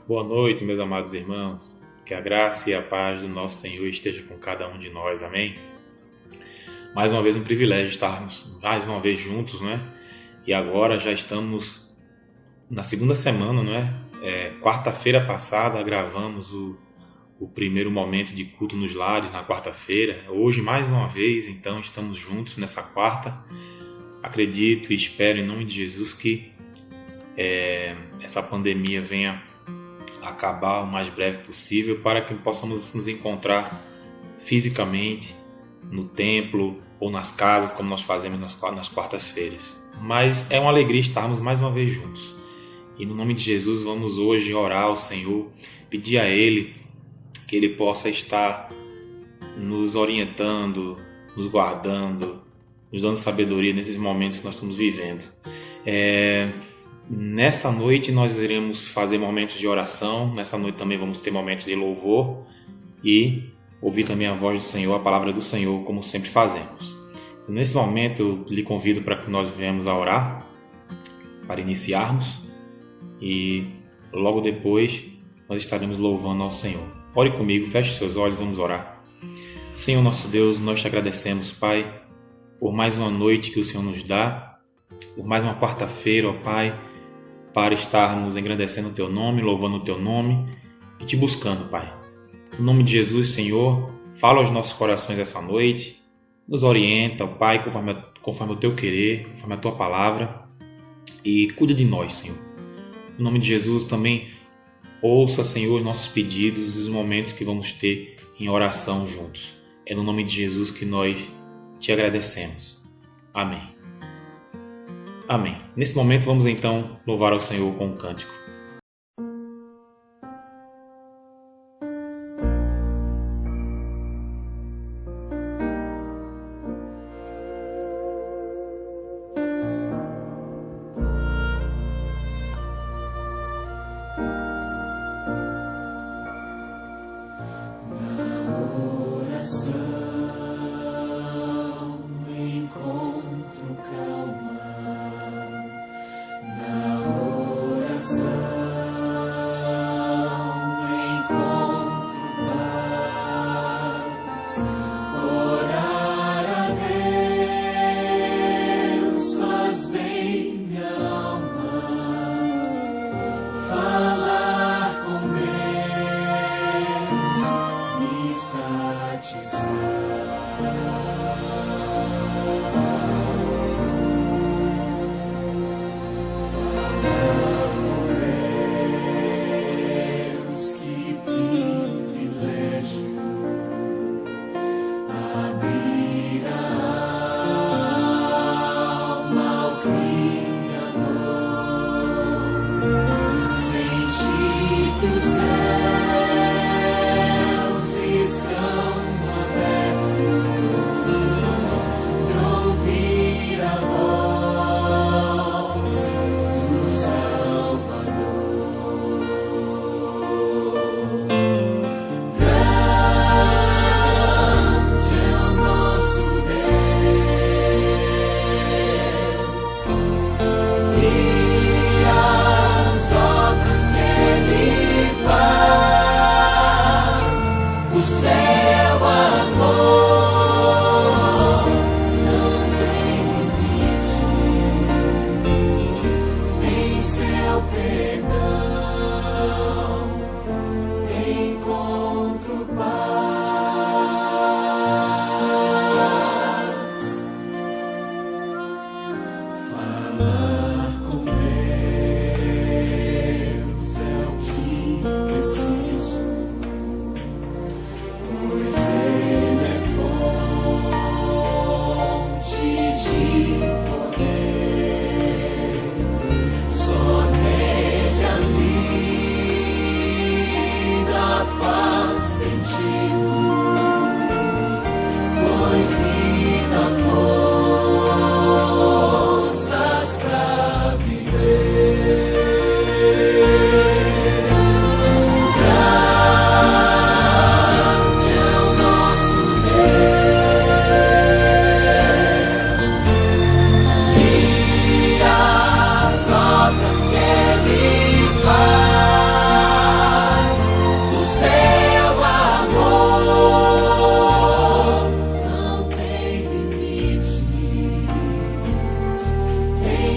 Boa noite, meus amados irmãos. Que a graça e a paz do nosso Senhor esteja com cada um de nós. Amém? Mais uma vez um privilégio estarmos mais uma vez juntos, não é? E agora já estamos na segunda semana, não é? Quarta-feira passada gravamos o primeiro momento de culto nos lares na quarta-feira. Hoje, mais uma vez, então, estamos juntos nessa quarta. Acredito e espero em nome de Jesus que essa pandemia venha acabar o mais breve possível para que possamos nos encontrar fisicamente no templo ou nas casas, como nós fazemos nas quartas-feiras. Mas é uma alegria estarmos mais uma vez juntos. E no nome de Jesus vamos hoje orar ao Senhor, pedir a Ele que Ele possa estar nos orientando, nos guardando, nos dando sabedoria nesses momentos que nós estamos vivendo. Nessa noite nós iremos fazer momentos de oração, nessa noite também vamos ter momentos de louvor e ouvir também a voz do Senhor, a palavra do Senhor, como sempre fazemos. Nesse momento eu lhe convido para que nós venhamos a orar, para iniciarmos, e logo depois nós estaremos louvando ao Senhor. Ore comigo, feche seus olhos, vamos orar. Senhor nosso Deus, nós te agradecemos, Pai, por mais uma noite que o Senhor nos dá, por mais uma quarta-feira, ó Pai, para estarmos engrandecendo o Teu nome, louvando o Teu nome e Te buscando, Pai. No nome de Jesus, Senhor, fala aos nossos corações essa noite, nos orienta, ó Pai, conforme o Teu querer, conforme a Tua palavra, e cuida de nós, Senhor. No nome de Jesus, também ouça, Senhor, os nossos pedidos e os momentos que vamos ter em oração juntos. É no nome de Jesus que nós Te agradecemos. Amém. Amém. Nesse momento vamos então louvar ao Senhor com um cântico. Sun.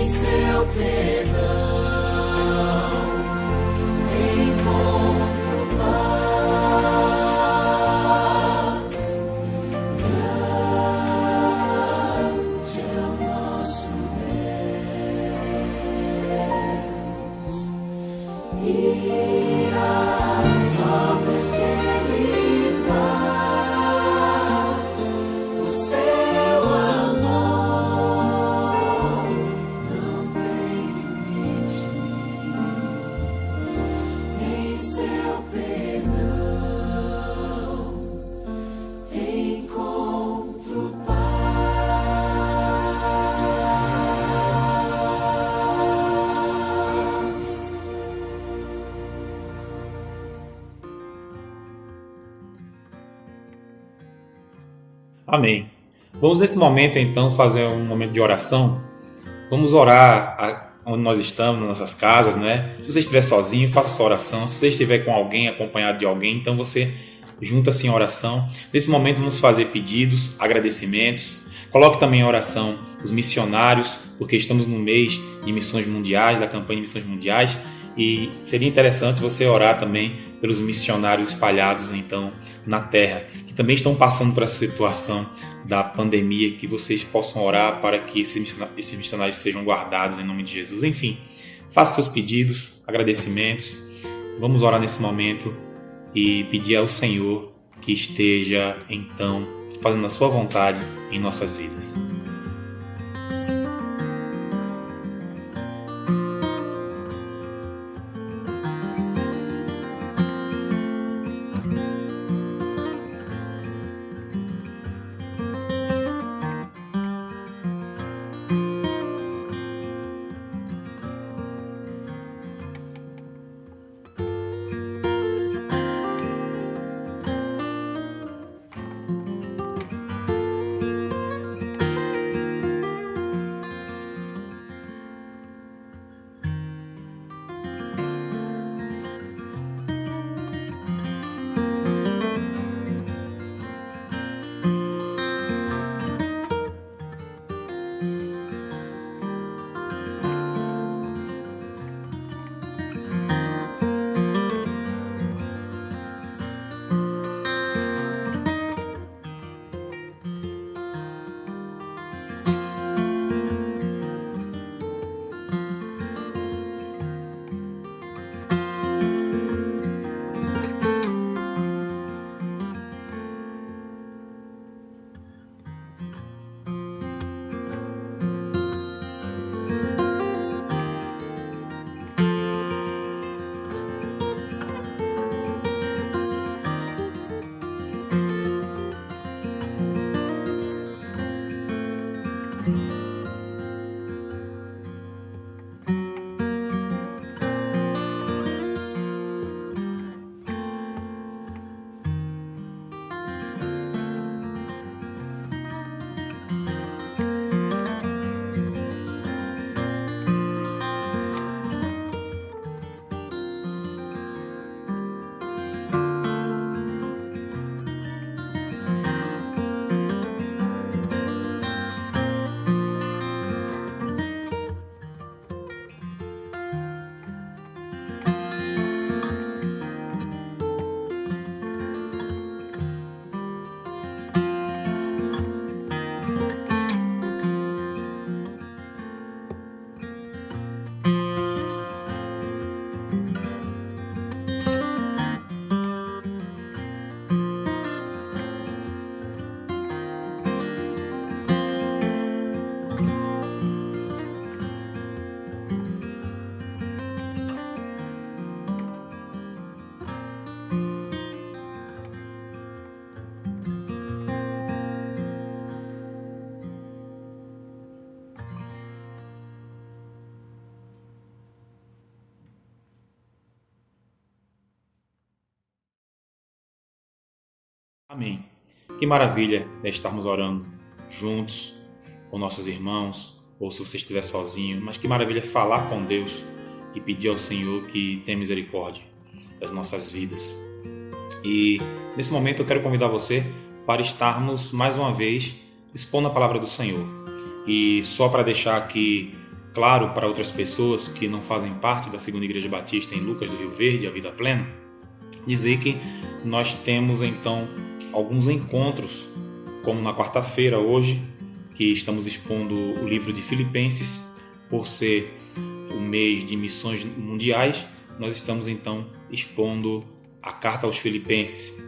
em seu perdão encontro paz. Grande é o nosso Deus e as obras que Ele faz, o seu amor não tem limites. Em seu perdão encontro paz. Amém. Vamos nesse momento então fazer um momento de oração. Vamos orar onde nós estamos, nas nossas casas, né? Se você estiver sozinho, faça sua oração. Se você estiver com alguém, acompanhado de alguém, então você junta-se em oração. Nesse momento vamos fazer pedidos, agradecimentos. Coloque também em oração os missionários, porque estamos no mês de missões mundiais, da campanha de missões mundiais, e seria interessante você orar também pelos missionários espalhados então na terra, que também estão passando por essa situação da pandemia, que vocês possam orar para que esses missionários sejam guardados em nome de Jesus. Enfim, faça seus pedidos, agradecimentos. Vamos orar nesse momento e pedir ao Senhor que esteja então fazendo a sua vontade em nossas vidas. Amém. Que maravilha estarmos orando juntos com nossos irmãos, ou se você estiver sozinho, mas que maravilha falar com Deus e pedir ao Senhor que tenha misericórdia das nossas vidas. E nesse momento eu quero convidar você para estarmos mais uma vez expondo a palavra do Senhor. E só para deixar aqui claro para outras pessoas que não fazem parte da Segunda Igreja Batista em Lucas do Rio Verde, a Vida Plena, dizer que nós temos então alguns encontros, como na quarta-feira hoje, que estamos expondo o livro de Filipenses, por ser o mês de missões mundiais, nós estamos então expondo a carta aos Filipenses.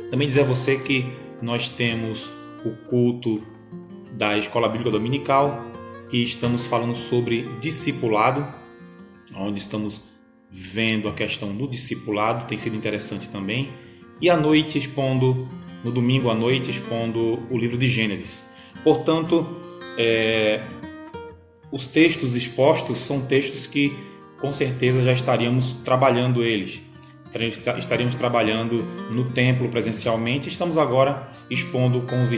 Também dizer a você que nós temos o culto da Escola Bíblica Dominical, que estamos falando sobre discipulado, onde estamos vendo a questão do discipulado, tem sido interessante também. E à noite no domingo à noite, expondo o livro de Gênesis. Portanto, os textos expostos são textos que com certeza já estaríamos trabalhando eles. Estaríamos trabalhando no templo presencialmente. Estamos agora expondo com os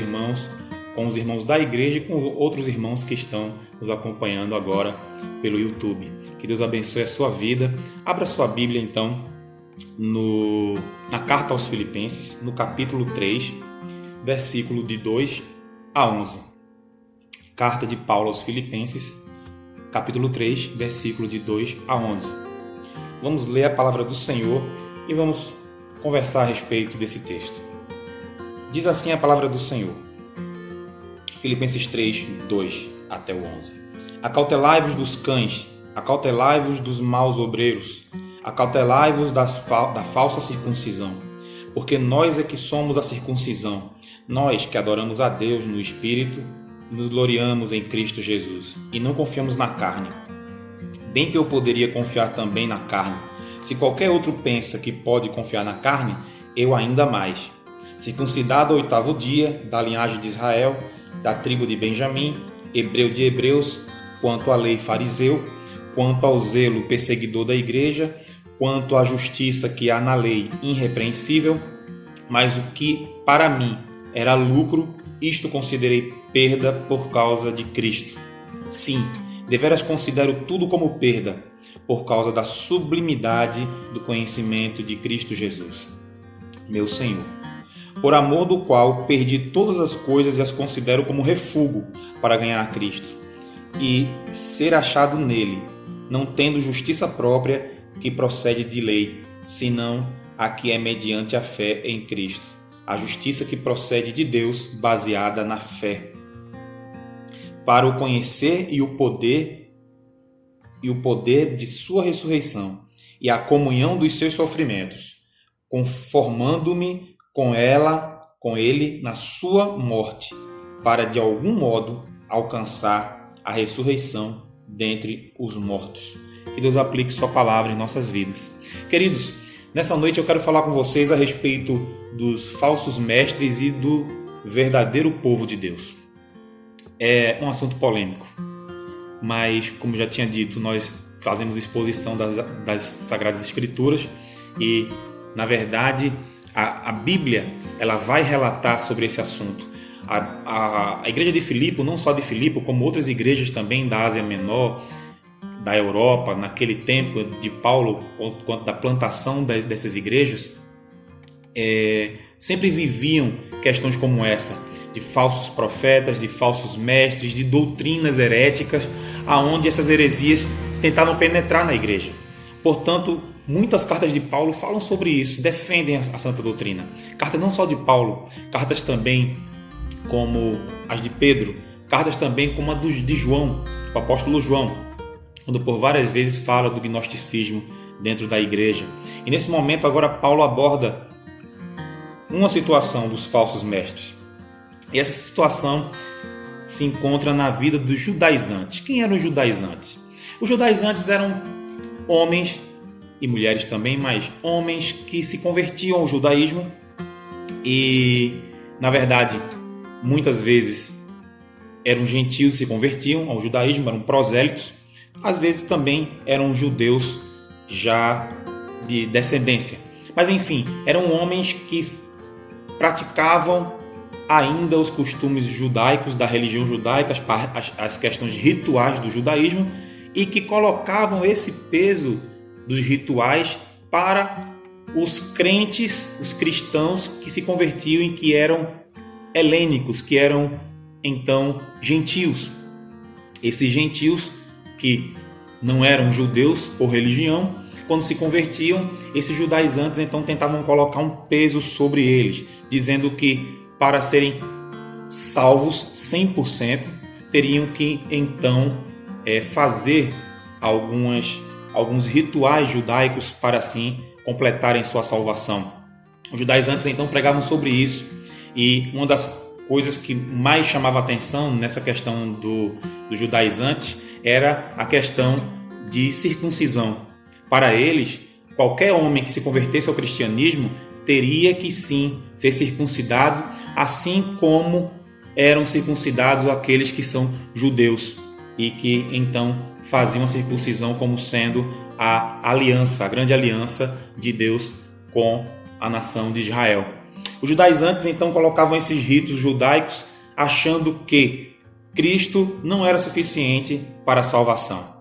irmãos da igreja e com outros irmãos que estão nos acompanhando agora pelo YouTube. Que Deus abençoe a sua vida. Abra sua Bíblia então na carta aos Filipenses, no capítulo 3, versículo de 2 a 11. Carta de Paulo aos Filipenses, capítulo 3, versículo de 2 a 11. Vamos ler a palavra do Senhor e vamos conversar a respeito desse texto. Diz assim a palavra do Senhor. Filipenses 3, 2 até o 11. Acautelai-vos dos cães, acautelai-vos dos maus obreiros, acautelai-vos da falsa circuncisão, porque nós é que somos a circuncisão, nós que adoramos a Deus no Espírito e nos gloriamos em Cristo Jesus, e não confiamos na carne. Bem que eu poderia confiar também na carne. Se qualquer outro pensa que pode confiar na carne, eu ainda mais. Circuncidado ao 8º dia, da linhagem de Israel, da tribo de Benjamim, hebreu de hebreus, quanto à lei fariseu, quanto ao zelo perseguidor da igreja, quanto à justiça que há na lei irrepreensível, mas o que para mim era lucro, isto considerei perda por causa de Cristo. Sim, deveras considero tudo como perda, por causa da sublimidade do conhecimento de Cristo Jesus, meu Senhor, por amor do qual perdi todas as coisas e as considero como refúgio para ganhar a Cristo, e ser achado nele, não tendo justiça própria que procede de lei, senão a que é mediante a fé em Cristo, a justiça que procede de Deus baseada na fé, para o conhecer e o poder de sua ressurreição e a comunhão dos seus sofrimentos, conformando-me com ele na sua morte, para de algum modo alcançar a ressurreição dentre os mortos. Que Deus aplique sua palavra em nossas vidas. Queridos, nessa noite eu quero falar com vocês a respeito dos falsos mestres e do verdadeiro povo de Deus. É um assunto polêmico, mas como já tinha dito, nós fazemos exposição das Sagradas Escrituras e, na verdade, a Bíblia ela vai relatar sobre esse assunto. A igreja de Filipe, não só de Filipe, como outras igrejas também da Ásia Menor, da Europa, naquele tempo de Paulo, quanto da plantação dessas igrejas, sempre viviam questões como essa, de falsos profetas, de falsos mestres, de doutrinas heréticas, aonde essas heresias tentaram penetrar na igreja. Portanto, muitas cartas de Paulo falam sobre isso, defendem a santa doutrina. Cartas não só de Paulo, cartas também como as de Pedro, cartas também como a de João, o apóstolo João, quando por várias vezes fala do gnosticismo dentro da igreja. E nesse momento agora Paulo aborda uma situação dos falsos mestres. E essa situação se encontra na vida dos judaizantes. Quem eram os judaizantes? Os judaizantes eram homens e mulheres também, mas homens que se convertiam ao judaísmo e, na verdade, muitas vezes eram gentios que se convertiam ao judaísmo, eram prosélitos, às vezes também eram judeus já de descendência. Mas enfim, eram homens que praticavam ainda os costumes judaicos da religião judaica, as questões rituais do judaísmo, e que colocavam esse peso dos rituais para os crentes, os cristãos que se convertiam e que eram helênicos, que eram então gentios. Esses gentios que não eram judeus por religião, quando se convertiam, esses judaizantes então tentavam colocar um peso sobre eles, dizendo que para serem salvos 100%, teriam que então fazer alguns rituais judaicos para assim completarem sua salvação. Os judaizantes então pregavam sobre isso, e uma das coisas que mais chamava atenção nessa questão dos judaizantes era a questão de circuncisão. Para eles, qualquer homem que se convertesse ao cristianismo teria que sim ser circuncidado, assim como eram circuncidados aqueles que são judeus e que então faziam a circuncisão como sendo a aliança, a grande aliança de Deus com a nação de Israel. Os judaizantes então colocavam esses ritos judaicos achando que Cristo não era suficiente para a salvação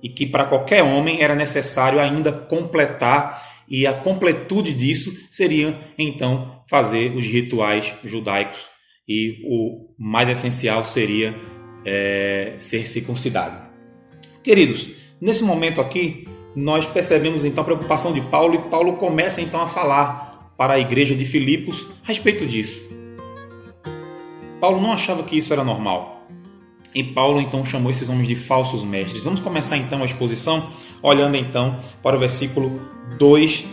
e que para qualquer homem era necessário ainda completar, e a completude disso seria então fazer os rituais judaicos, e o mais essencial seria ser circuncidado. Queridos, nesse momento aqui nós percebemos então a preocupação de Paulo, e Paulo começa então a falar para a igreja de Filipos a respeito disso. Paulo não achava que isso era normal. E Paulo então chamou esses homens de falsos mestres. Vamos começar então a exposição olhando então para o versículo 2,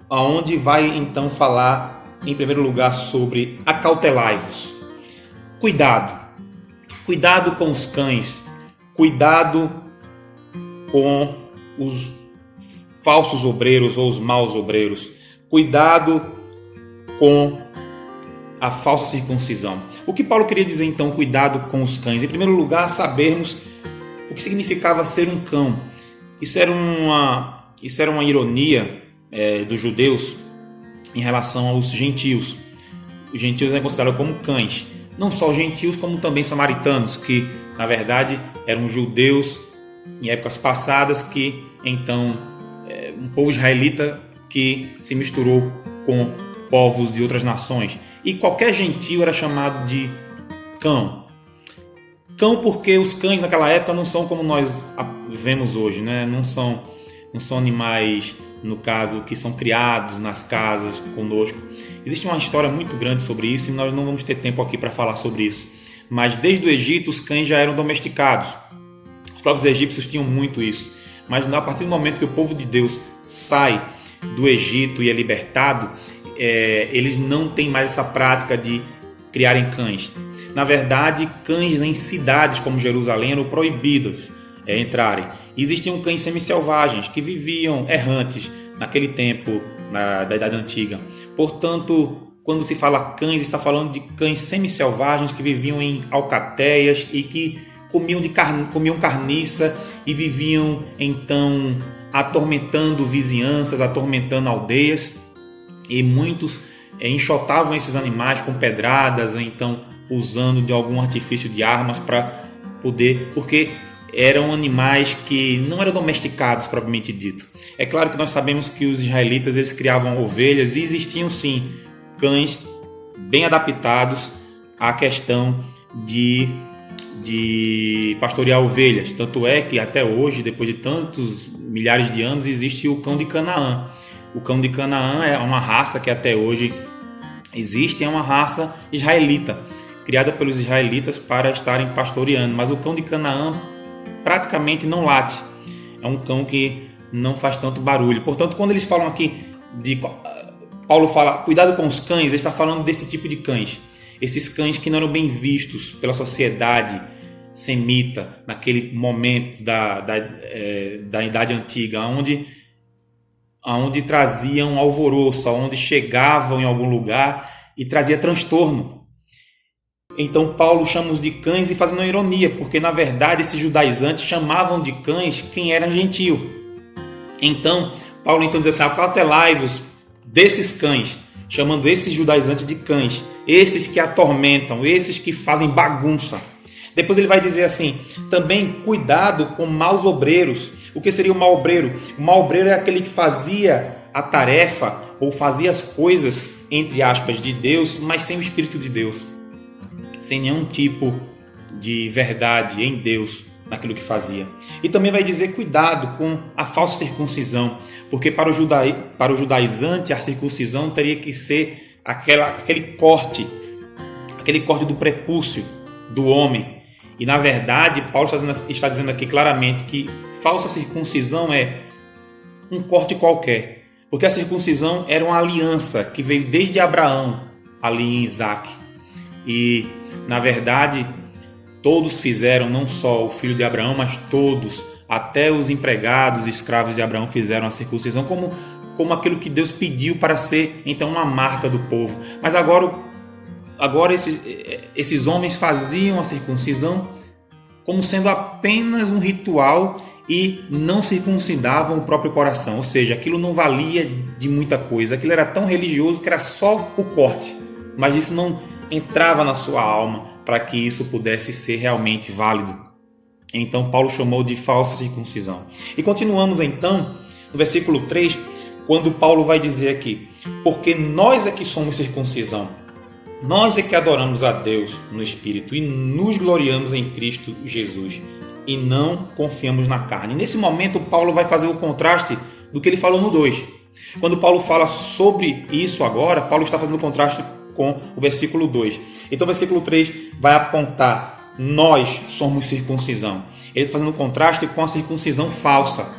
aonde vai então falar em primeiro lugar sobre acautelai-vos. Cuidado com os cães, cuidado com os falsos obreiros ou os maus obreiros, cuidado com a falsa circuncisão. O que Paulo queria dizer então, cuidado com os cães? Em primeiro lugar, sabermos o que significava ser um cão. Isso era uma ironia dos judeus em relação aos gentios. Os gentios eram considerados como cães. Não só os gentios, como também samaritanos, que na verdade eram judeus em épocas passadas, que então um povo israelita que se misturou com povos de outras nações. E qualquer gentio era chamado de cão. Cão porque os cães naquela época não são como nós vemos hoje, né? Não são animais, no caso, que são criados nas casas conosco. Existe uma história muito grande sobre isso e nós não vamos ter tempo aqui para falar sobre isso. Mas desde o Egito os cães já eram domesticados. Os próprios egípcios tinham muito isso. Mas a partir do momento que o povo de Deus sai do Egito e é libertado, eles não têm mais essa prática de criarem cães. Na verdade, cães em cidades como Jerusalém eram proibidos entrarem. Existiam cães semi-selvagens que viviam errantes naquele tempo da Idade Antiga. Portanto, quando se fala cães, está falando de cães semi-selvagens que viviam em alcateias e que comiam carniça e viviam então atormentando vizinhanças, atormentando aldeias. E muitos enxotavam esses animais com pedradas, então usando de algum artifício de armas para poder, porque eram animais que não eram domesticados propriamente dito. É claro que nós sabemos que os israelitas eles criavam ovelhas e existiam sim cães bem adaptados à questão de pastorear ovelhas. Tanto é que até hoje, depois de tantos milhares de anos, existe o cão de Canaã. O cão de Canaã é uma raça que até hoje existe, é uma raça israelita, criada pelos israelitas para estarem pastoreando. Mas o cão de Canaã praticamente não late. É um cão que não faz tanto barulho. Portanto, quando eles falam aqui, Paulo fala, cuidado com os cães, ele está falando desse tipo de cães. Esses cães que não eram bem vistos pela sociedade semita, naquele momento da Idade Antiga, onde traziam alvoroço, onde chegavam em algum lugar e trazia transtorno. Então Paulo chama-os de cães e fazendo uma ironia, porque na verdade esses judaizantes chamavam de cães quem era gentio. Então Paulo diz assim, acautelai-vos desses cães, chamando esses judaizantes de cães, esses que atormentam, esses que fazem bagunça. Depois ele vai dizer assim, também cuidado com maus obreiros. O que seria o mau obreiro? O mau obreiro é aquele que fazia a tarefa ou fazia as coisas, entre aspas, de Deus, mas sem o Espírito de Deus. Sem nenhum tipo de verdade em Deus naquilo que fazia. E também vai dizer cuidado com a falsa circuncisão, porque para o judaizante a circuncisão teria que ser aquele corte do prepúcio do homem. E na verdade Paulo está dizendo aqui claramente que falsa circuncisão é um corte qualquer, porque a circuncisão era uma aliança que veio desde Abraão ali em Isaac. E na verdade todos fizeram, não só o filho de Abraão, mas todos, até os empregados, escravos de Abraão fizeram a circuncisão como aquilo que Deus pediu para ser então uma marca do povo. Mas agora esses homens faziam a circuncisão como sendo apenas um ritual e não circuncidavam o próprio coração, ou seja, aquilo não valia de muita coisa, aquilo era tão religioso que era só o corte, mas isso não entrava na sua alma para que isso pudesse ser realmente válido. Então Paulo chamou de falsa circuncisão. E continuamos então no versículo 3, quando Paulo vai dizer aqui: porque nós é que somos circuncisão, nós é que adoramos a Deus no Espírito e nos gloriamos em Cristo Jesus e não confiamos na carne. E nesse momento Paulo vai fazer o contraste do que ele falou no 2. Quando Paulo fala sobre isso agora, Paulo está fazendo o contraste com o versículo 2. Então o versículo 3 vai apontar: nós somos circuncisão. Ele está fazendo um contraste com a circuncisão falsa,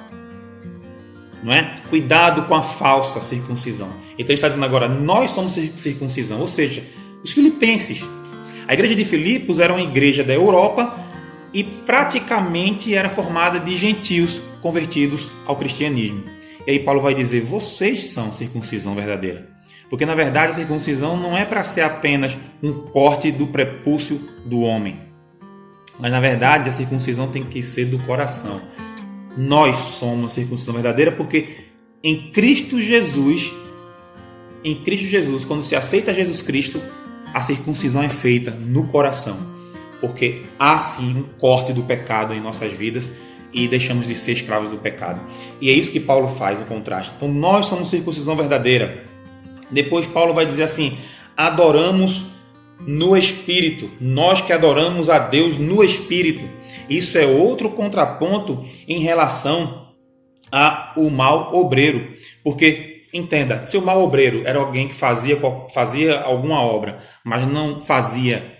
não é? Cuidado com a falsa circuncisão. Então ele está dizendo agora: nós somos circuncisão, ou seja, os filipenses. A igreja de Filipos era uma igreja da Europa e praticamente era formada de gentios convertidos ao cristianismo. E aí Paulo vai dizer: vocês são circuncisão verdadeira. Porque na verdade a circuncisão não é para ser apenas um corte do prepúcio do homem, mas na verdade a circuncisão tem que ser do coração. Nós somos circuncisão verdadeira porque em Cristo Jesus, quando se aceita Jesus Cristo, a circuncisão é feita no coração, porque há sim um corte do pecado em nossas vidas e deixamos de ser escravos do pecado. E é isso que Paulo faz no contraste. Então nós somos circuncisão verdadeira. Depois Paulo vai dizer assim: adoramos no Espírito, nós que adoramos a Deus no Espírito. Isso é outro contraponto em relação ao mau obreiro, porque entenda, se o mau obreiro era alguém que fazia alguma obra, mas não fazia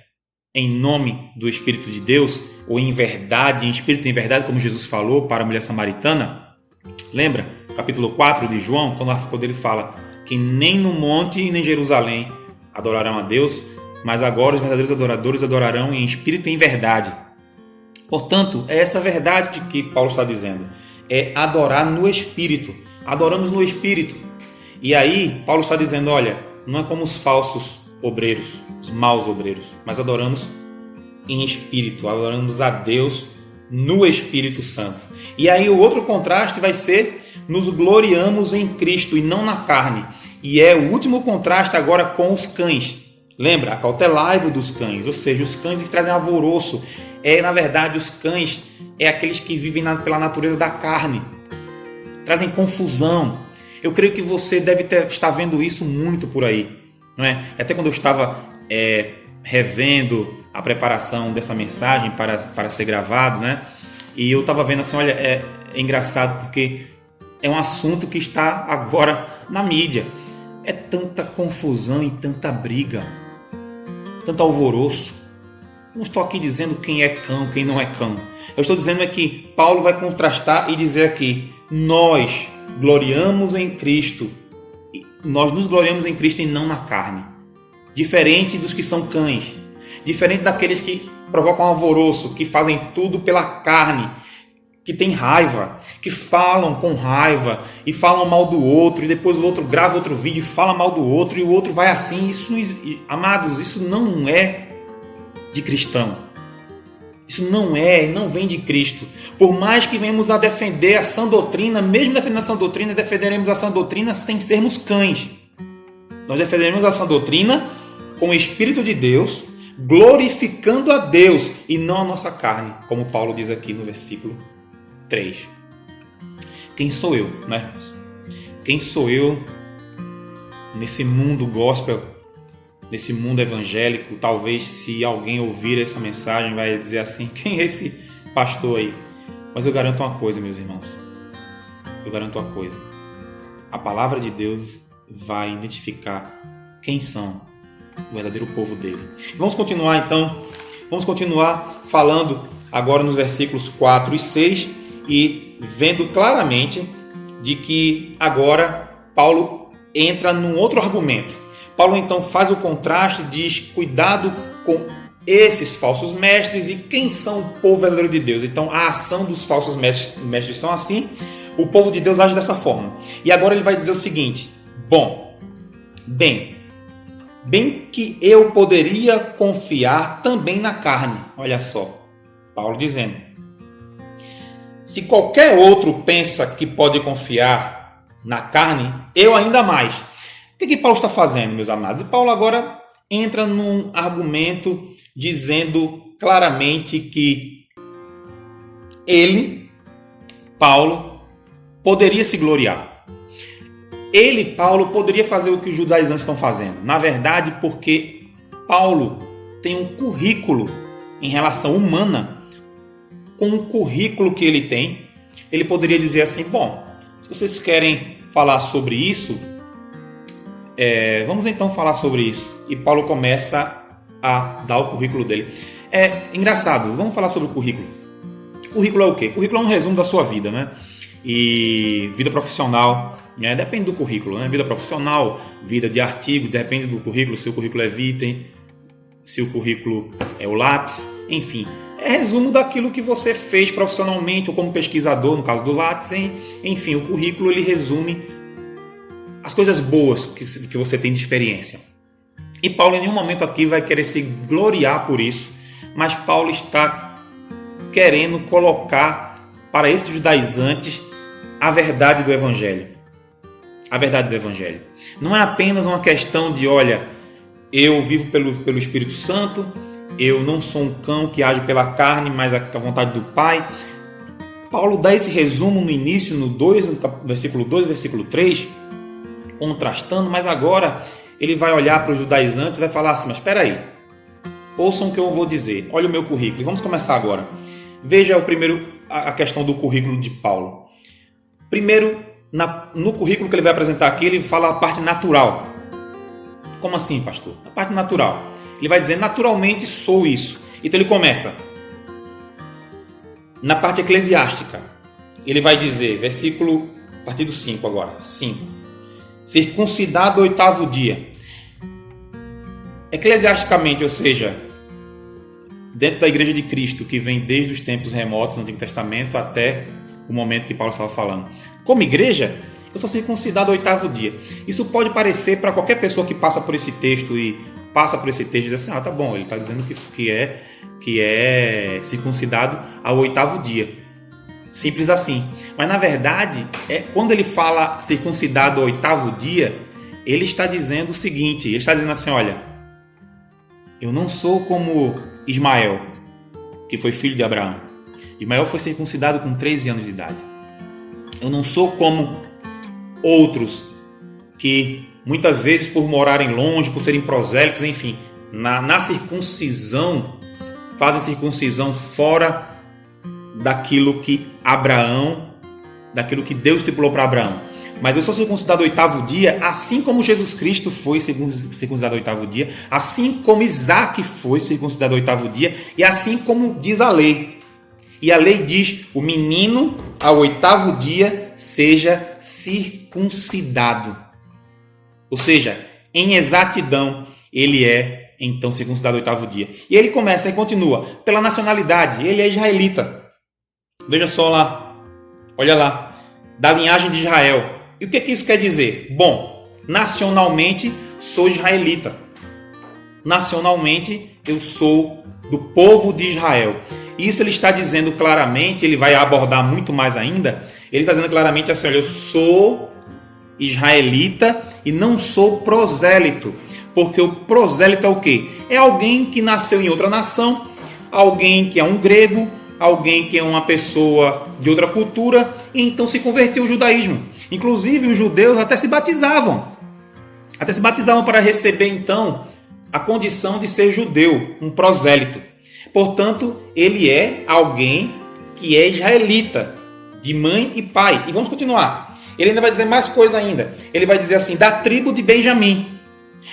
em nome do Espírito de Deus, ou em verdade, em espírito e em verdade, como Jesus falou para a mulher samaritana, lembra? Capítulo 4 de João, quando ele fala que nem no monte e nem em Jerusalém adorarão a Deus, mas agora os verdadeiros adoradores adorarão em espírito e em verdade. Portanto, é essa verdade que Paulo está dizendo, é adorar no Espírito. Adoramos no Espírito. E aí Paulo está dizendo: olha, não é como os falsos obreiros, os maus obreiros, mas adoramos em espírito, adoramos a Deus no Espírito Santo. E aí o outro contraste vai ser: nos gloriamos em Cristo e não na carne. E é o último contraste agora com os cães. Lembra? Acautelai-vos dos cães, ou seja, os cães que trazem alvoroço. Na verdade, os cães é aqueles que vivem pela natureza da carne, trazem confusão. Eu creio que você deve estar vendo isso muito por aí, não é? Até quando eu estava revendo a preparação dessa mensagem para ser gravado, né? E eu estava vendo assim, olha, é engraçado porque é um assunto que está agora na mídia. É tanta confusão e tanta briga, tanto alvoroço. Não estou aqui dizendo quem é cão, quem não é cão. Eu estou dizendo que Paulo vai contrastar e dizer aqui: nós gloriamos em Cristo. Nós nos gloriamos em Cristo e não na carne. Diferente dos que são cães. Diferente daqueles que provocam alvoroço, que fazem tudo pela carne, que tem raiva, que falam com raiva e falam mal do outro, e depois o outro grava outro vídeo e fala mal do outro, e o outro vai assim. Amados, isso não é de cristão. Isso não vem de Cristo. Por mais que venhamos a defender a sã doutrina, mesmo defendendo a sã doutrina, defenderemos a sã doutrina sem sermos cães. Nós defenderemos a sã doutrina com o Espírito de Deus, glorificando a Deus e não a nossa carne, como Paulo diz aqui no versículo 3. Quem sou eu, né? Quem sou eu nesse mundo gospel nesse mundo evangélico, talvez se alguém ouvir essa mensagem vai dizer assim, quem é esse pastor aí? Mas eu garanto uma coisa, meus irmãos. Eu garanto uma coisa. A palavra de Deus vai identificar quem são o verdadeiro povo dele. Vamos continuar então. Vamos continuar falando agora nos versículos 4 e 6 e vendo claramente de que agora Paulo entra num outro argumento. Paulo então faz o contraste, diz cuidado com esses falsos mestres e quem são o povo verdadeiro de Deus. Então a ação dos falsos mestres são assim, o povo de Deus age dessa forma. E agora ele vai dizer o seguinte: bem que eu poderia confiar também na carne. Olha só, Paulo dizendo: se qualquer outro pensa que pode confiar na carne, eu ainda mais. O que Paulo está fazendo, meus amados? E Paulo agora entra num argumento dizendo claramente que ele, Paulo, poderia se gloriar. Ele, Paulo, poderia fazer o que os judaizantes estão fazendo. Na verdade, porque Paulo tem um currículo em relação humana. Com o currículo que ele tem, ele poderia dizer assim: bom, se vocês querem falar sobre isso, vamos então falar sobre isso. E Paulo começa a dar o currículo dele. É engraçado, vamos falar sobre o currículo. Currículo é o quê? Currículo é um resumo da sua vida, né? E vida profissional, né? Depende do currículo, né? Vida profissional, vida de artigo, depende do currículo, se o currículo é Vitae, se o currículo é o Lattes, enfim. É resumo daquilo que você fez profissionalmente ou como pesquisador, no caso do Lattes, enfim, o currículo ele resume as coisas boas que você tem de experiência. E Paulo em nenhum momento aqui vai querer se gloriar por isso, mas Paulo está querendo colocar para esses judaizantes a verdade do Evangelho. A verdade do Evangelho. Não é apenas uma questão de, olha, eu vivo pelo Espírito Santo, eu não sou um cão que age pela carne, mas a vontade do Pai. Paulo dá esse resumo no início, no versículo 2, versículo 3, contrastando, mas agora ele vai olhar para os judaizantes e vai falar assim: mas espera aí, ouçam o que eu vou dizer, olha o meu currículo. E vamos começar agora. Veja a questão do currículo de Paulo. Primeiro, no currículo que ele vai apresentar aqui, ele fala a parte natural. Como assim, pastor? A parte natural. Ele vai dizer: naturalmente sou isso. Então ele começa na parte eclesiástica. Ele vai dizer, versículo, a partir do 5 agora, 5. Circuncidado ao 8º dia. Eclesiasticamente, ou seja, dentro da Igreja de Cristo, que vem desde os tempos remotos do Antigo Testamento até o momento que Paulo estava falando. Como igreja, eu sou circuncidado ao 8º dia. Isso pode parecer para qualquer pessoa que passa por esse texto e diz assim: ah, tá bom, ele está dizendo que é circuncidado ao 8º dia. Simples assim. Mas na verdade, quando ele fala circuncidado ao 8º dia, ele está dizendo o seguinte: ele está dizendo assim, olha, eu não sou como Ismael, que foi filho de Abraão. Ismael foi circuncidado com 13 anos de idade. Eu não sou como outros que muitas vezes, por morarem longe, por serem prosélitos, enfim, na circuncisão, fazem circuncisão fora daquilo que Deus estipulou para Abraão. Mas eu sou circuncidado ao 8º dia, assim como Jesus Cristo foi circuncidado ao 8º dia, assim como Isaac foi circuncidado ao 8º dia, e assim como diz a lei. E a lei diz: o menino ao 8º dia seja circuncidado. Ou seja, em exatidão, ele é então circuncidado ao 8º dia. E ele começa e continua. Pela nacionalidade, ele é israelita. Veja só lá, olha lá, da linhagem de Israel. E o que isso quer dizer? Bom, nacionalmente sou israelita. Nacionalmente eu sou do povo de Israel. Isso ele está dizendo claramente, ele vai abordar muito mais ainda. Ele está dizendo claramente assim: olha, eu sou israelita e não sou prosélito. Porque o prosélito é o quê? É alguém que nasceu em outra nação, alguém que é um grego, alguém que é uma pessoa de outra cultura, e então se converteu ao judaísmo. Inclusive os judeus até se batizavam para receber então a condição de ser judeu, um prosélito. Portanto, ele é alguém que é israelita, de mãe e pai. E vamos continuar. Ele ainda vai dizer mais coisa ainda. Ele vai dizer assim, da tribo de Benjamim.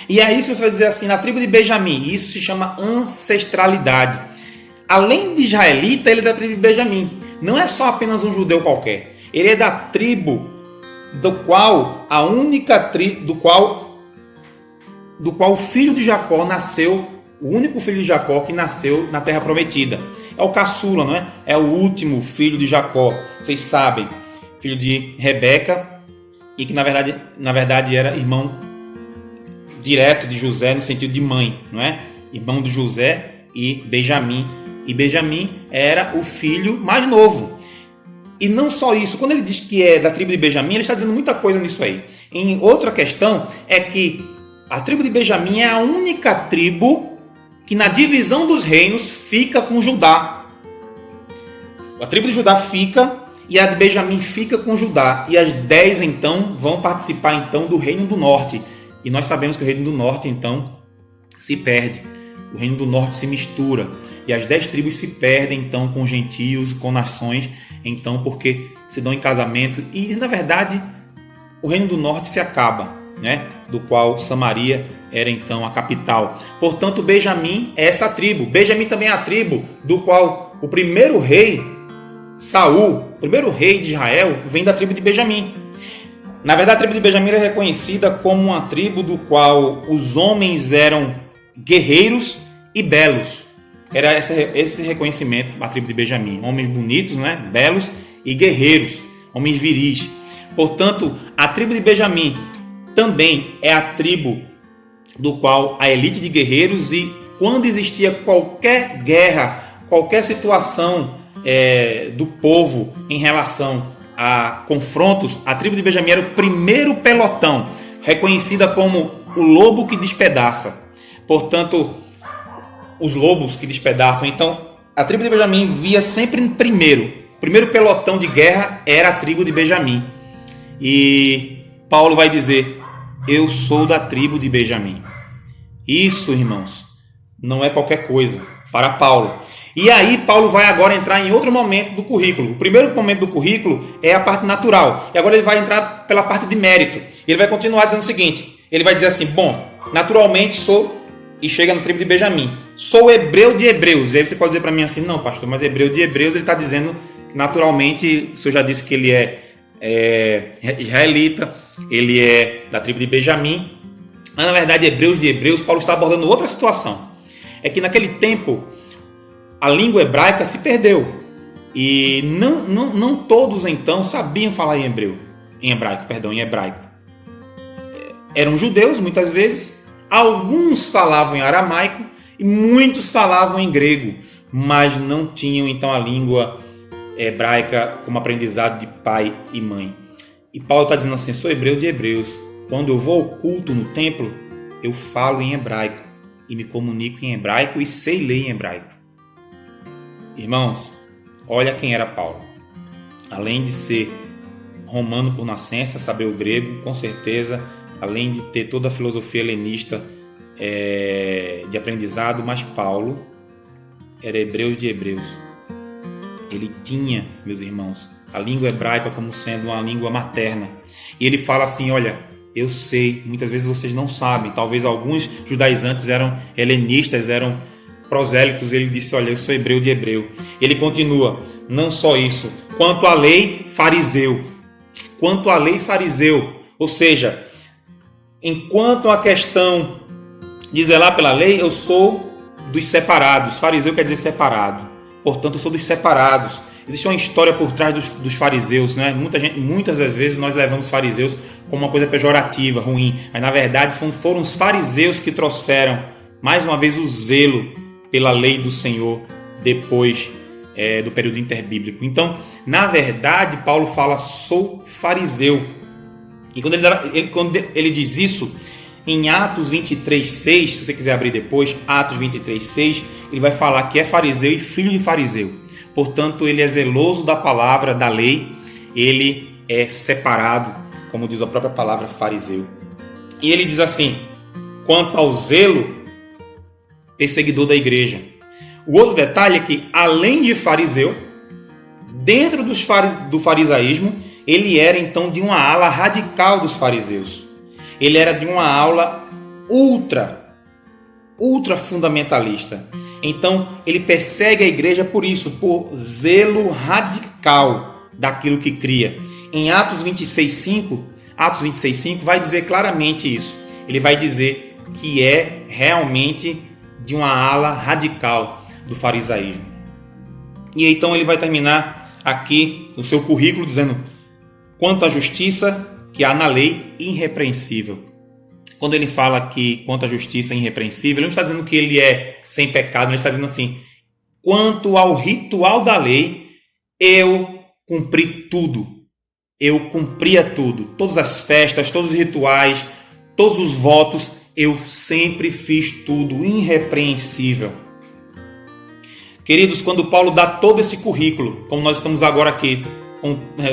E aí se você vai dizer assim, na tribo de Benjamim, isso se chama ancestralidade. Além de israelita, ele é da tribo de Benjamim. Não é só apenas um judeu qualquer. Ele é da tribo do qual a única tribo do qual o filho de Jacó nasceu, o único filho de Jacó que nasceu na terra prometida. É o caçula, não é? É o último filho de Jacó. Vocês sabem, filho de Rebeca, e que na verdade era irmão direto de José no sentido de mãe, não é? Irmão de José e Benjamim. E Benjamim era o filho mais novo. E não só isso, quando ele diz que é da tribo de Benjamim, ele está dizendo muita coisa nisso aí. Em outra questão é que a tribo de Benjamim é a única tribo que na divisão dos reinos fica com Judá. A tribo de Judá fica e a de Benjamim fica com Judá. E as 10 então vão participar então do reino do norte. E nós sabemos que o reino do norte então se perde. O reino do norte se mistura. E as 10 tribos se perdem então com gentios, com nações, então porque se dão em casamento. E na verdade o reino do norte se acaba, né? Do qual Samaria era então a capital. Portanto, Benjamim é essa tribo. Benjamim também é a tribo do qual o primeiro rei, Saul, o primeiro rei de Israel, vem da tribo de Benjamim. Na verdade, a tribo de Benjamim é reconhecida como uma tribo do qual os homens eram guerreiros e belos. Era esse reconhecimento da tribo de Benjamim. Homens bonitos, né? Belos e guerreiros, homens viris. Portanto, a tribo de Benjamim também é a tribo do qual a elite de guerreiros, e quando existia qualquer guerra, qualquer situação do povo em relação a confrontos, a tribo de Benjamim era o primeiro pelotão, reconhecida como o lobo que despedaça. Portanto, os lobos que despedaçam. Então, a tribo de Benjamim via sempre em primeiro. O primeiro pelotão de guerra era a tribo de Benjamim. E Paulo vai dizer, eu sou da tribo de Benjamim. Isso, irmãos, não é qualquer coisa para Paulo. E aí Paulo vai agora entrar em outro momento do currículo. O primeiro momento do currículo é a parte natural. E agora ele vai entrar pela parte de mérito. E ele vai continuar dizendo o seguinte. Ele vai dizer assim, bom, naturalmente sou... E chega na tribo de Benjamim. Sou hebreu de hebreus. E aí você pode dizer para mim assim, não, pastor, mas hebreu de hebreus, ele está dizendo que naturalmente, o senhor já disse que ele é israelita, ele é da tribo de Benjamim. Mas na verdade, hebreus de hebreus, Paulo está abordando outra situação. É que naquele tempo, a língua hebraica se perdeu. E não todos então sabiam falar em hebraico. Eram judeus, muitas vezes. Alguns falavam em aramaico e muitos falavam em grego, mas não tinham então a língua hebraica como aprendizado de pai e mãe. E Paulo está dizendo assim, sou hebreu de hebreus. Quando eu vou ao culto no templo, eu falo em hebraico e me comunico em hebraico e sei ler em hebraico. Irmãos, olha quem era Paulo. Além de ser romano por nascença, saber o grego, com certeza, além de ter toda a filosofia helenista de aprendizado, mas Paulo era hebreu de hebreus. Ele tinha, meus irmãos, a língua hebraica como sendo uma língua materna. E ele fala assim, olha, eu sei, muitas vezes vocês não sabem, talvez alguns judaizantes eram helenistas, eram prosélitos. Ele disse, olha, eu sou hebreu de hebreu. Ele continua, não só isso, quanto à lei, fariseu. Quanto à lei, fariseu. Ou seja, enquanto a questão de zelar pela lei, eu sou dos separados. Fariseu quer dizer separado. Portanto, eu sou dos separados. Existe uma história por trás dos fariseus, né? Muitas das vezes nós levamos fariseus como uma coisa pejorativa, ruim. Mas na verdade foram os fariseus que trouxeram mais uma vez o zelo pela lei do Senhor depois do período interbíblico. Então, na verdade, Paulo fala, sou fariseu. E quando ele diz isso, em Atos 23:6, se você quiser abrir depois, Atos 23:6, ele vai falar que é fariseu e filho de fariseu. Portanto, ele é zeloso da palavra, da lei, ele é separado, como diz a própria palavra fariseu. E ele diz assim, quanto ao zelo, perseguidor da igreja. O outro detalhe é que, além de fariseu, dentro do farisaísmo, ele era então de uma ala radical dos fariseus. Ele era de uma ala ultra fundamentalista. Então, ele persegue a igreja por isso, por zelo radical daquilo que cria. Em Atos 26:5 vai dizer claramente isso. Ele vai dizer que é realmente de uma ala radical do farisaísmo. E então ele vai terminar aqui no seu currículo dizendo: quanto à justiça que há na lei, irrepreensível. Quando ele fala aqui quanto à justiça irrepreensível, ele não está dizendo que ele é sem pecado, ele está dizendo assim: quanto ao ritual da lei, eu cumpri tudo. Eu cumpria tudo. Todas as festas, todos os rituais, todos os votos, eu sempre fiz tudo irrepreensível. Queridos, quando Paulo dá todo esse currículo, como nós estamos agora aqui,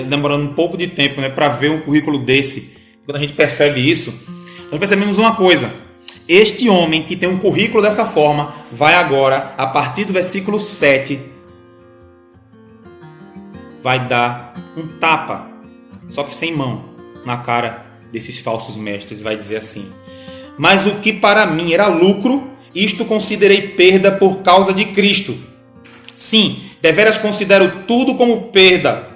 demorando um pouco de tempo, né, para ver um currículo desse, quando a gente percebe isso, nós percebemos uma coisa: este homem que tem um currículo dessa forma, vai agora, a partir do versículo 7, vai dar um tapa, só que sem mão, na cara desses falsos mestres. Vai dizer assim: mas o que para mim era lucro, isto considerei perda por causa de Cristo. Sim, deveras considero tudo como perda,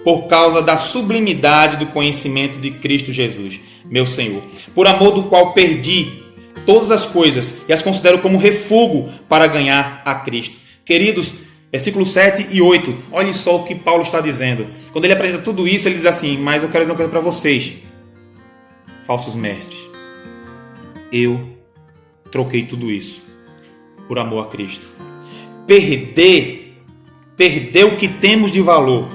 por causa da sublimidade do conhecimento de Cristo Jesus, meu Senhor, por amor do qual perdi todas as coisas e as considero como refúgio para ganhar a Cristo. Queridos, versículos 7 e 8, olhem só o que Paulo está dizendo. Quando ele apresenta tudo isso, ele diz assim: mas eu quero dizer uma coisa para vocês, falsos mestres. Eu troquei tudo isso por amor a Cristo. Perder o que temos de valor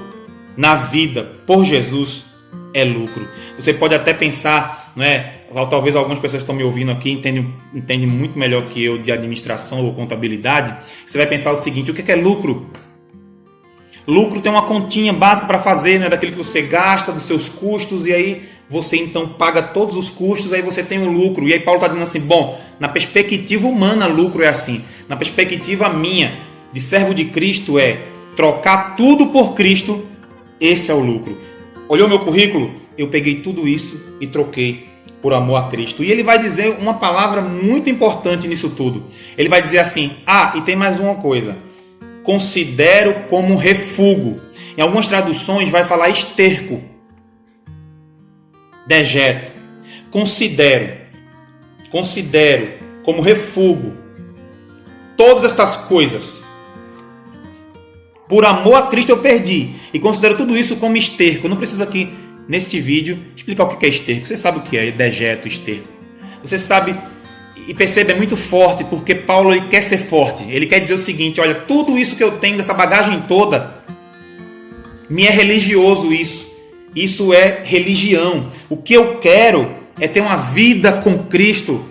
na vida por Jesus é lucro. Você pode até pensar, não é? Talvez algumas pessoas que estão me ouvindo aqui entendem muito melhor que eu de administração ou contabilidade. Você vai pensar o seguinte: o que é lucro? Lucro tem uma continha básica para fazer, né? Daquilo que você gasta, dos seus custos, e aí você então paga todos os custos, aí você tem um lucro. E aí Paulo está dizendo assim: bom, na perspectiva humana, lucro é assim. Na perspectiva minha, de servo de Cristo, é trocar tudo por Cristo. Esse é o lucro. Olhou meu currículo? Eu peguei tudo isso e troquei por amor a Cristo. E ele vai dizer uma palavra muito importante nisso tudo. Ele vai dizer assim: e tem mais uma coisa. Considero como refúgio. Em algumas traduções vai falar esterco. Dejeto. Considero como refúgio todas estas coisas. Por amor a Cristo eu perdi. E considero tudo isso como esterco. Eu não preciso aqui, nesse vídeo, explicar o que é esterco. Você sabe o que é dejeto, esterco. Você sabe, e percebe, é muito forte, porque Paulo ele quer ser forte. Ele quer dizer o seguinte: olha, tudo isso que eu tenho, dessa bagagem toda, me é religioso isso. Isso é religião. O que eu quero é ter uma vida com Cristo.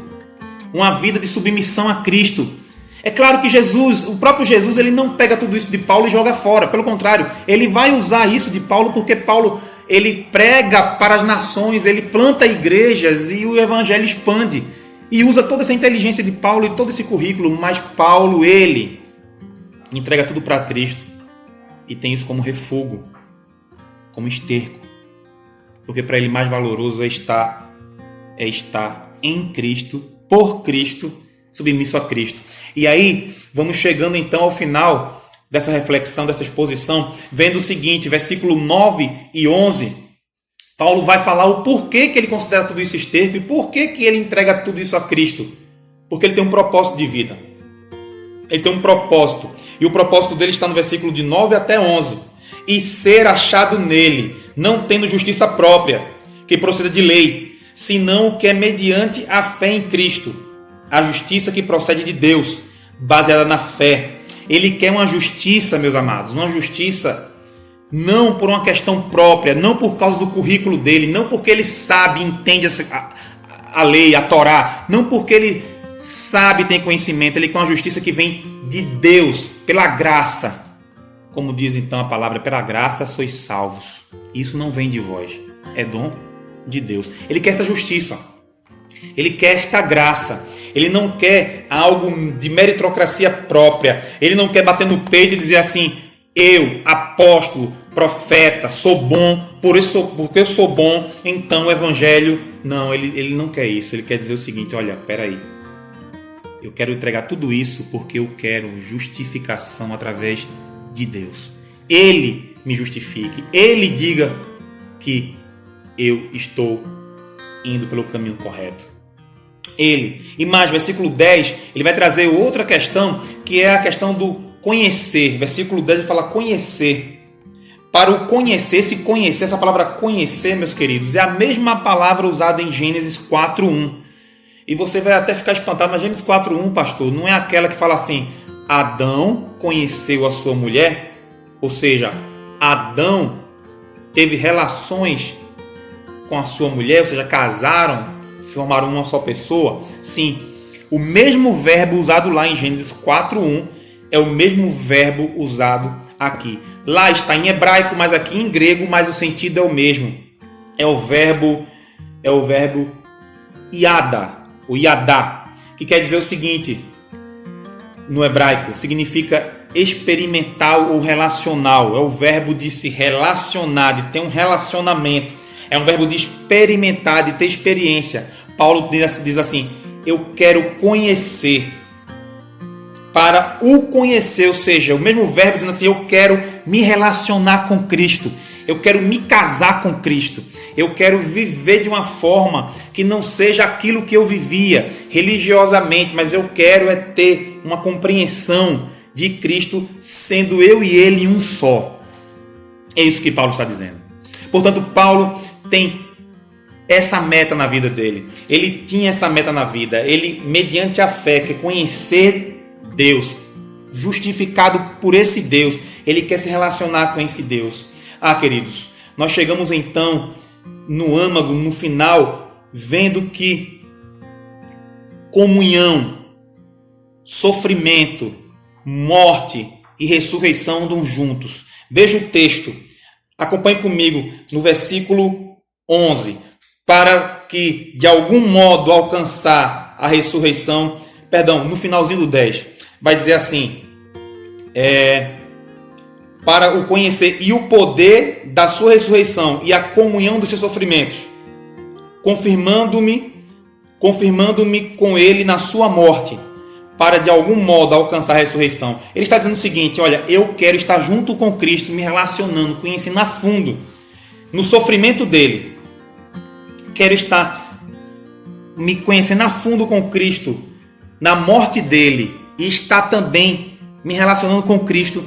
Uma vida de submissão a Cristo. É claro que Jesus, o próprio Jesus, ele não pega tudo isso de Paulo e joga fora. Pelo contrário, ele vai usar isso de Paulo porque Paulo, ele prega para as nações, ele planta igrejas e o evangelho expande. E usa toda essa inteligência de Paulo e todo esse currículo, mas Paulo, ele entrega tudo para Cristo e tem isso como refúgio, como esterco. Porque para ele mais valoroso é estar em Cristo, por Cristo, submisso a Cristo. E aí, vamos chegando então ao final dessa reflexão, dessa exposição, vendo o seguinte, versículo 9 e 11, Paulo vai falar o porquê que ele considera tudo isso esterco e porquê que ele entrega tudo isso a Cristo. Porque ele tem um propósito de vida. Ele tem um propósito. E o propósito dele está no versículo de 9 até 11. E ser achado nele, não tendo justiça própria, que proceda de lei, senão o que é mediante a fé em Cristo. A justiça que procede de Deus, baseada na fé. Ele quer uma justiça, meus amados, uma justiça não por uma questão própria, não por causa do currículo dele, não porque ele sabe, entende a lei, a Torá, não porque ele sabe, tem conhecimento. Ele quer uma justiça que vem de Deus, pela graça. Como diz então a palavra, pela graça sois salvos. Isso não vem de vós, é dom de Deus. Ele quer essa justiça, ele quer esta graça. Ele não quer algo de meritocracia própria. Ele não quer bater no peito e dizer assim: eu, apóstolo, profeta, sou bom, porque eu sou bom, então o evangelho... Não, ele não quer isso. Ele quer dizer o seguinte: olha, peraí, eu quero entregar tudo isso porque eu quero justificação através de Deus. Ele me justifique, Ele diga que eu estou indo pelo caminho correto. Ele. E mais, versículo 10, ele vai trazer outra questão, que é a questão do conhecer. Versículo 10 ele fala conhecer. Para o conhecer, se conhecer, essa palavra conhecer, meus queridos, é a mesma palavra usada em Gênesis 4:1. E você vai até ficar espantado, mas Gênesis 4:1, pastor, não é aquela que fala assim: Adão conheceu a sua mulher? Ou seja, Adão teve relações com a sua mulher, ou seja, casaram, formaram uma só pessoa? Sim, o mesmo verbo usado lá em Gênesis 4:1 é o mesmo verbo usado aqui. Lá está em hebraico, mas aqui em grego, mas o sentido é o mesmo. É o verbo iada, o iadá, que quer dizer o seguinte, no hebraico, significa experimental ou relacional. É o verbo de se relacionar, de ter um relacionamento. É um verbo de experimentar, de ter experiência. Paulo diz assim: eu quero conhecer. Para o conhecer, ou seja, o mesmo verbo dizendo assim: eu quero me relacionar com Cristo, eu quero me casar com Cristo, eu quero viver de uma forma que não seja aquilo que eu vivia religiosamente, mas eu quero é ter uma compreensão de Cristo, sendo eu e Ele um só. É isso que Paulo está dizendo. Portanto, Paulo tem essa meta na vida dele. Ele tinha essa meta na vida. Ele, mediante a fé, quer conhecer Deus, justificado por esse Deus, ele quer se relacionar com esse Deus. Queridos, nós chegamos então no âmago, no final, vendo que comunhão, sofrimento, morte e ressurreição andam juntos. Veja o texto, acompanhe comigo no versículo 11, para que de algum modo alcançar a ressurreição, no finalzinho do 10, vai dizer assim: para o conhecer e o poder da sua ressurreição e a comunhão dos seus sofrimentos, confirmando-me com ele na sua morte, para de algum modo alcançar a ressurreição. Ele está dizendo o seguinte: olha, eu quero estar junto com Cristo, me relacionando, conhecendo a fundo, no sofrimento dele. Quero estar me conhecendo a fundo com Cristo, na morte dele, e está também me relacionando com Cristo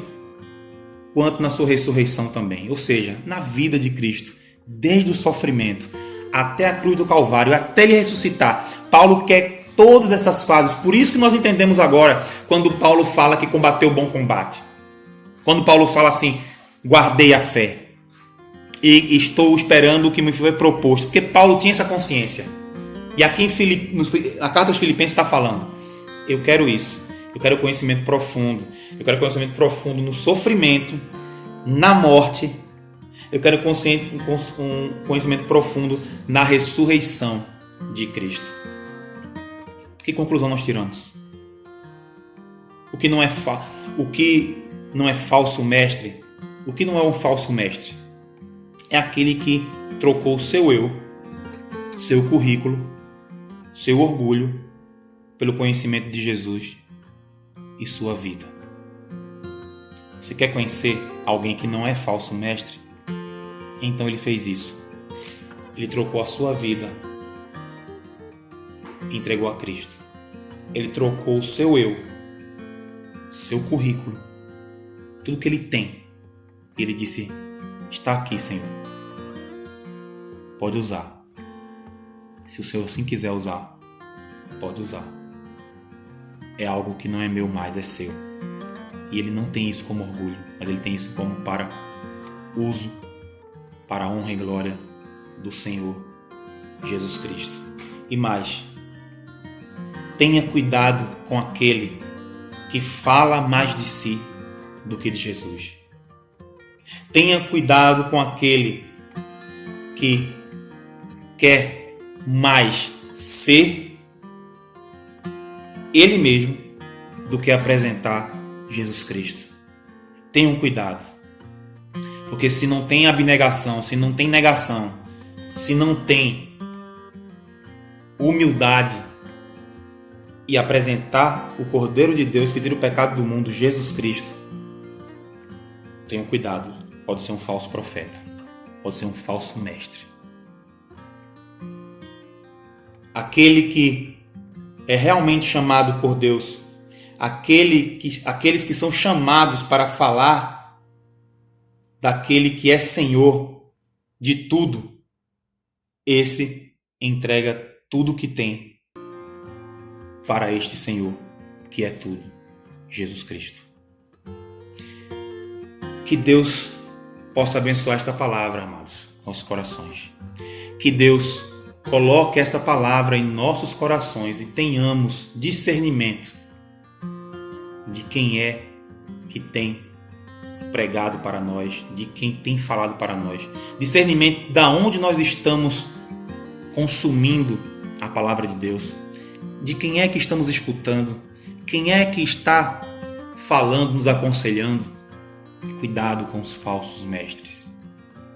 quanto na sua ressurreição também. Ou seja, na vida de Cristo, desde o sofrimento até a cruz do Calvário, até ele ressuscitar. Paulo quer todas essas fases. Por isso que nós entendemos agora quando Paulo fala que combateu o bom combate. Quando Paulo fala assim: guardei a fé e estou esperando o que me foi proposto. Porque Paulo tinha essa consciência. E aqui a carta aos Filipenses está falando: eu quero isso. Eu quero conhecimento profundo. Eu quero conhecimento profundo no sofrimento, na morte. Eu quero um conhecimento profundo na ressurreição de Cristo. Que conclusão nós tiramos? O que não é falso mestre? O que não é um falso mestre? É aquele que trocou seu eu, seu currículo, seu orgulho pelo conhecimento de Jesus e sua vida. Você quer conhecer alguém que não é falso mestre? Então ele fez isso. Ele trocou a sua vida e entregou a Cristo. Ele trocou o seu eu, seu currículo, tudo que ele tem. E ele disse: está aqui, Senhor. Pode usar. Se o Senhor assim quiser usar, pode usar. É algo que não é meu mais, é seu. E ele não tem isso como orgulho, mas ele tem isso como para uso, para a honra e glória do Senhor Jesus Cristo. E mais, tenha cuidado com aquele que fala mais de si do que de Jesus. Tenha cuidado com aquele que quer mais ser Ele mesmo do que apresentar Jesus Cristo. Tenham cuidado. Porque se não tem abnegação, se não tem negação, se não tem humildade e apresentar o Cordeiro de Deus que tira o pecado do mundo, Jesus Cristo, tenham cuidado. Pode ser um falso profeta. Pode ser um falso mestre. Aquele que é realmente chamado por Deus, aqueles que são chamados para falar daquele que é Senhor de tudo, esse entrega tudo o que tem para este Senhor, que é tudo, Jesus Cristo. Que Deus possa abençoar esta palavra, amados, nossos corações. Que Deus coloque essa palavra em nossos corações e tenhamos discernimento de quem é que tem pregado para nós, de quem tem falado para nós. Discernimento de onde nós estamos consumindo a palavra de Deus, de quem é que estamos escutando, quem é que está falando, nos aconselhando. Cuidado com os falsos mestres.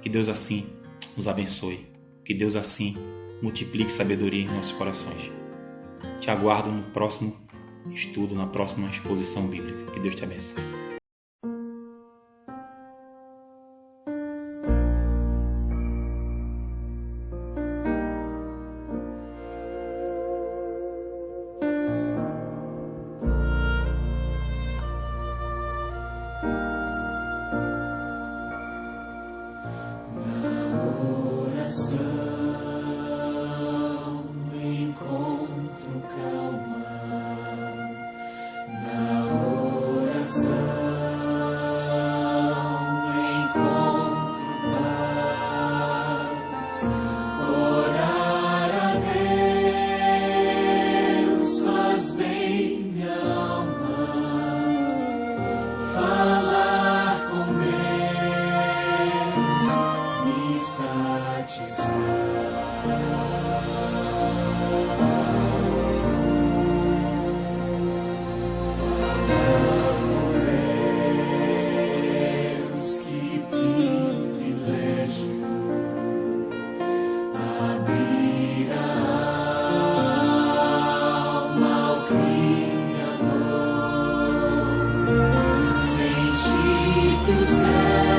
Que Deus assim nos abençoe. Que Deus assim multiplique sabedoria em nossos corações. Te aguardo no próximo estudo, na próxima exposição bíblica. Que Deus te abençoe. Encontro calma na Criador, sentir teu céu.